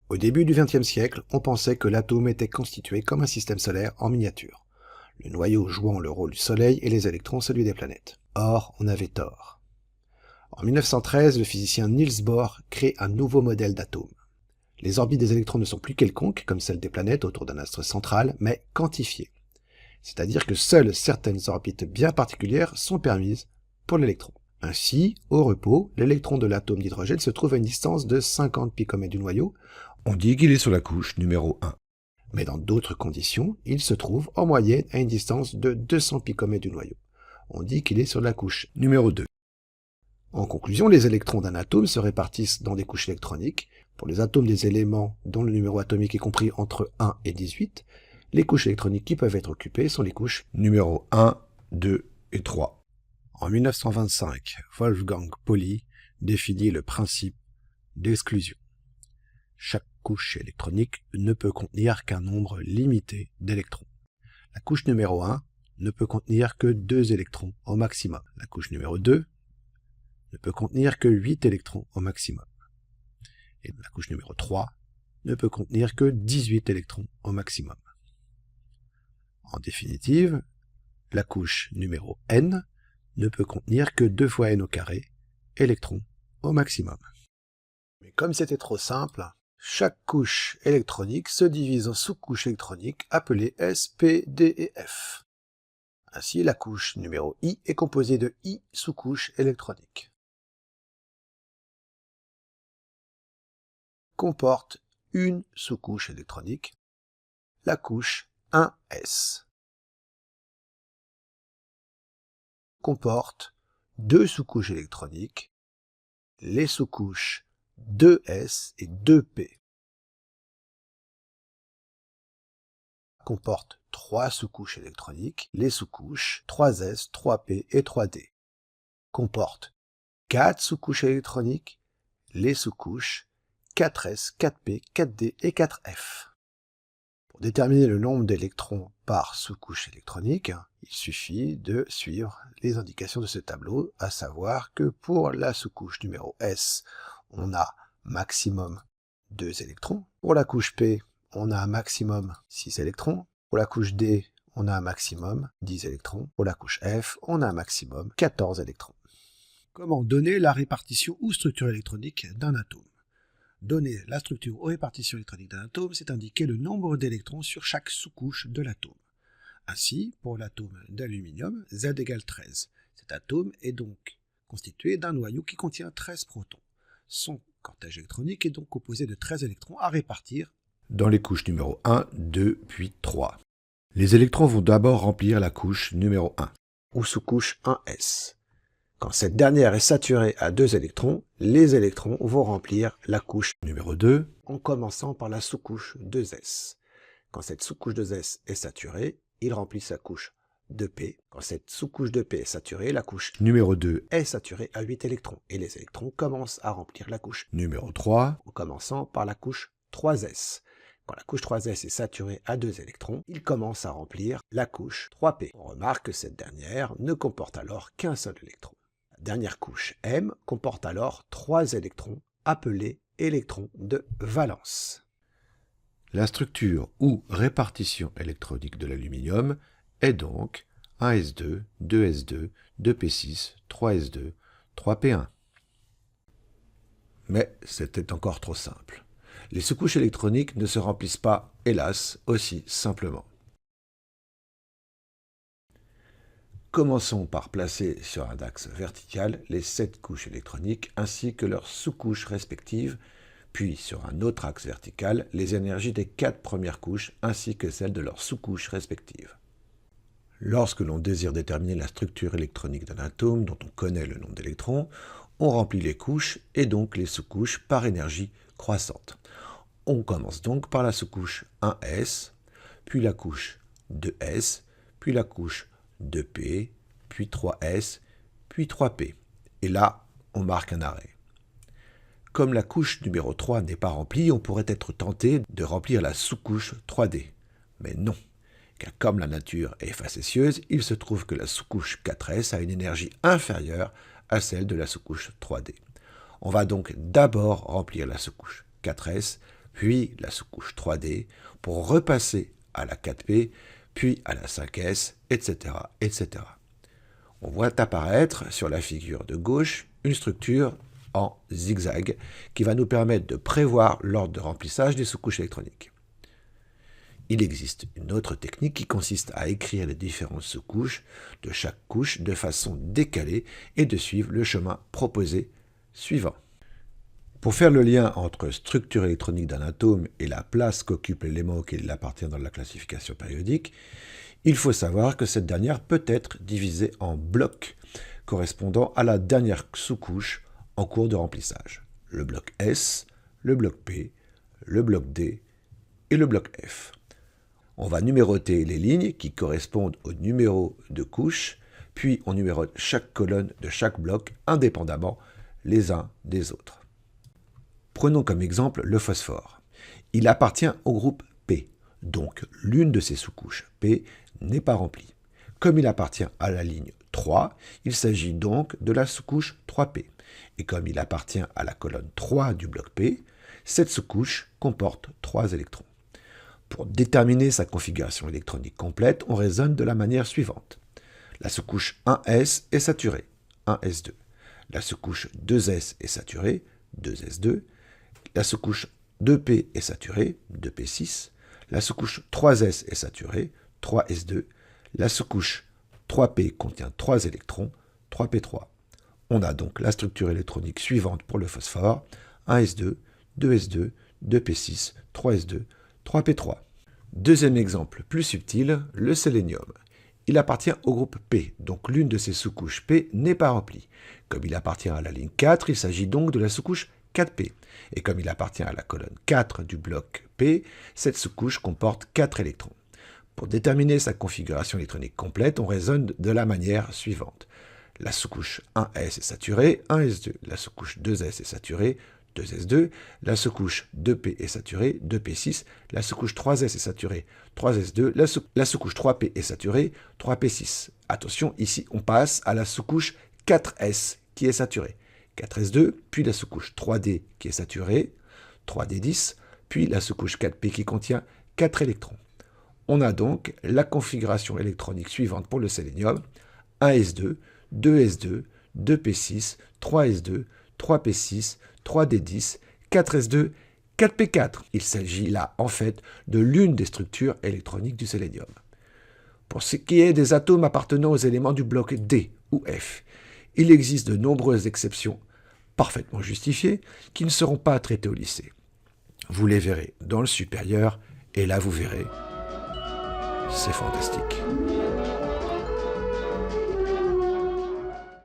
Au début du XXe siècle, on pensait que l'atome était constitué comme un système solaire en miniature, le noyau jouant le rôle du Soleil et les électrons celui des planètes. Or, on avait tort. En 1913, le physicien Niels Bohr crée un nouveau modèle d'atome. Les orbites des électrons ne sont plus quelconques, comme celles des planètes autour d'un astre central, mais quantifiées. C'est-à-dire que seules certaines orbites bien particulières sont permises pour l'électron. Ainsi, au repos, l'électron de l'atome d'hydrogène se trouve à une distance de 50 picomètres du noyau. On dit qu'il est sur la couche numéro 1. Mais dans d'autres conditions, il se trouve en moyenne à une distance de 200 picomètres du noyau. On dit qu'il est sur la couche numéro 2. En conclusion, les électrons d'un atome se répartissent dans des couches électroniques. Pour les atomes des éléments dont le numéro atomique est compris entre 1 et 18, les couches électroniques qui peuvent être occupées sont les couches numéro 1, 2 et 3. En 1925, Wolfgang Pauli définit le principe d'exclusion. Chaque couche électronique ne peut contenir qu'un nombre limité d'électrons. La couche numéro 1 ne peut contenir que 2 électrons au maximum. La couche numéro 2 ne peut contenir que 8 électrons au maximum. Et la couche numéro 3 ne peut contenir que 18 électrons au maximum. En définitive, la couche numéro n ne peut contenir que 2 fois n au carré électrons au maximum. Mais comme c'était trop simple, chaque couche électronique se divise en sous-couches électroniques appelées S, P, D et F. Ainsi, la couche numéro I est composée de I sous-couches électroniques. Comporte une sous-couche électronique, la couche 1s. Comporte deux sous-couches électroniques, les sous-couches 2s et 2p. Comporte trois sous-couches électroniques, les sous-couches 3s, 3p et 3d. Comporte 4 sous-couches électroniques, les sous-couches 4s, 4p, 4d et 4f. Pour déterminer le nombre d'électrons par sous-couche électronique, il suffit de suivre les indications de ce tableau, à savoir que pour la sous-couche numéro S, on a maximum 2 électrons. Pour la couche P, on a un maximum 6 électrons. Pour la couche D, on a un maximum 10 électrons. Pour la couche F, on a un maximum 14 électrons. Comment donner la répartition ou structure électronique d'un atome? Donner la structure ou répartition électronique d'un atome, c'est indiquer le nombre d'électrons sur chaque sous-couche de l'atome. Ainsi, pour l'atome d'aluminium, Z égale 13. Cet atome est donc constitué d'un noyau qui contient 13 protons. Son cortège électronique est donc composé de 13 électrons à répartir dans les couches numéro 1, 2, puis 3. Les électrons vont d'abord remplir la couche numéro 1, ou sous-couche 1s. Quand cette dernière est saturée à 2 électrons, les électrons vont remplir la couche numéro 2, en commençant par la sous-couche 2s. Quand cette sous-couche 2s est saturée, il remplit sa couche 2p. Quand cette sous-couche 2p est saturée, la couche numéro 2 est saturée à 8 électrons. Et les électrons commencent à remplir la couche numéro 3, en commençant par la couche 3s. Quand la couche 3s est saturée à 2 électrons, il commence à remplir la couche 3p. On remarque que cette dernière ne comporte alors qu'un seul électron. La dernière couche M comporte alors 3 électrons appelés électrons de valence. La structure ou répartition électronique de l'aluminium est donc 1s2, 2s2, 2p6, 3s2, 3p1. Mais c'était encore trop simple. Les sous-couches électroniques ne se remplissent pas, hélas, aussi simplement. Commençons par placer sur un axe vertical les 7 couches électroniques ainsi que leurs sous-couches respectives, puis sur un autre axe vertical les énergies des 4 premières couches ainsi que celles de leurs sous-couches respectives. Lorsque l'on désire déterminer la structure électronique d'un atome dont on connaît le nombre d'électrons, on remplit les couches et donc les sous-couches par énergie croissante. On commence donc par la sous-couche 1s, puis la couche 2s, puis la couche 2p, puis 3s, puis 3p. Et là, on marque un arrêt. Comme la couche numéro 3 n'est pas remplie, on pourrait être tenté de remplir la sous-couche 3d. Mais non, car comme la nature est facétieuse, il se trouve que la sous-couche 4s a une énergie inférieure à celle de la sous-couche 3d. On va donc d'abord remplir la sous-couche 4s, puis la sous-couche 3D, pour repasser à la 4P, puis à la 5S, etc., etc. On voit apparaître sur la figure de gauche une structure en zigzag qui va nous permettre de prévoir l'ordre de remplissage des sous-couches électroniques. Il existe une autre technique qui consiste à écrire les différentes sous-couches de chaque couche de façon décalée et de suivre le chemin proposé suivant. Pour faire le lien entre structure électronique d'un atome et la place qu'occupe l'élément auquel il appartient dans la classification périodique, il faut savoir que cette dernière peut être divisée en blocs correspondant à la dernière sous-couche en cours de remplissage. Le bloc S, le bloc P, le bloc D et le bloc F. On va numéroter les lignes qui correspondent au numéro de couche, puis on numérote chaque colonne de chaque bloc indépendamment les uns des autres. Prenons comme exemple le phosphore. Il appartient au groupe P, donc l'une de ses sous-couches P n'est pas remplie. Comme il appartient à la ligne 3, il s'agit donc de la sous-couche 3P. Et comme il appartient à la colonne 3 du bloc P, cette sous-couche comporte 3 électrons. Pour déterminer sa configuration électronique complète, on raisonne de la manière suivante. La sous-couche 1s est saturée, 1s2. La sous-couche 2s est saturée, 2s2. La sous-couche 2p est saturée, 2p6. La sous-couche 3s est saturée, 3s2. La sous-couche 3p contient 3 électrons, 3p3. On a donc la structure électronique suivante pour le phosphore, 1s2, 2s2, 2p6, 3s2, 3p3. Deuxième exemple plus subtil, le sélénium. Il appartient au groupe P, donc l'une de ses sous-couches P n'est pas remplie. Comme il appartient à la ligne 4, il s'agit donc de la sous-couche 4P. Et comme il appartient à la colonne 4 du bloc P, cette sous-couche comporte 4 électrons. Pour déterminer sa configuration électronique complète, on raisonne de la manière suivante. La sous-couche 1s est saturée, 1s2. La sous-couche 2s est saturée, 2s2. La sous-couche 2p est saturée, 2p6. La sous-couche 3s est saturée, 3s2. La sous-couche 3p est saturée, 3p6. Attention, ici on passe à la sous-couche 4s qui est saturée. 4s2, puis la sous-couche 3d qui est saturée, 3d10, puis la sous-couche 4p qui contient 4 électrons. On a donc la configuration électronique suivante pour le sélénium, 1s2, 2s2, 2p6, 3s2, 3p6, 3d10, 4s2, 4p4. Il s'agit là, en fait, de l'une des structures électroniques du sélénium. Pour ce qui est des atomes appartenant aux éléments du bloc D ou F, il existe de nombreuses exceptions, parfaitement justifiées, qui ne seront pas traitées au lycée. Vous les verrez dans le supérieur, et là vous verrez, c'est fantastique.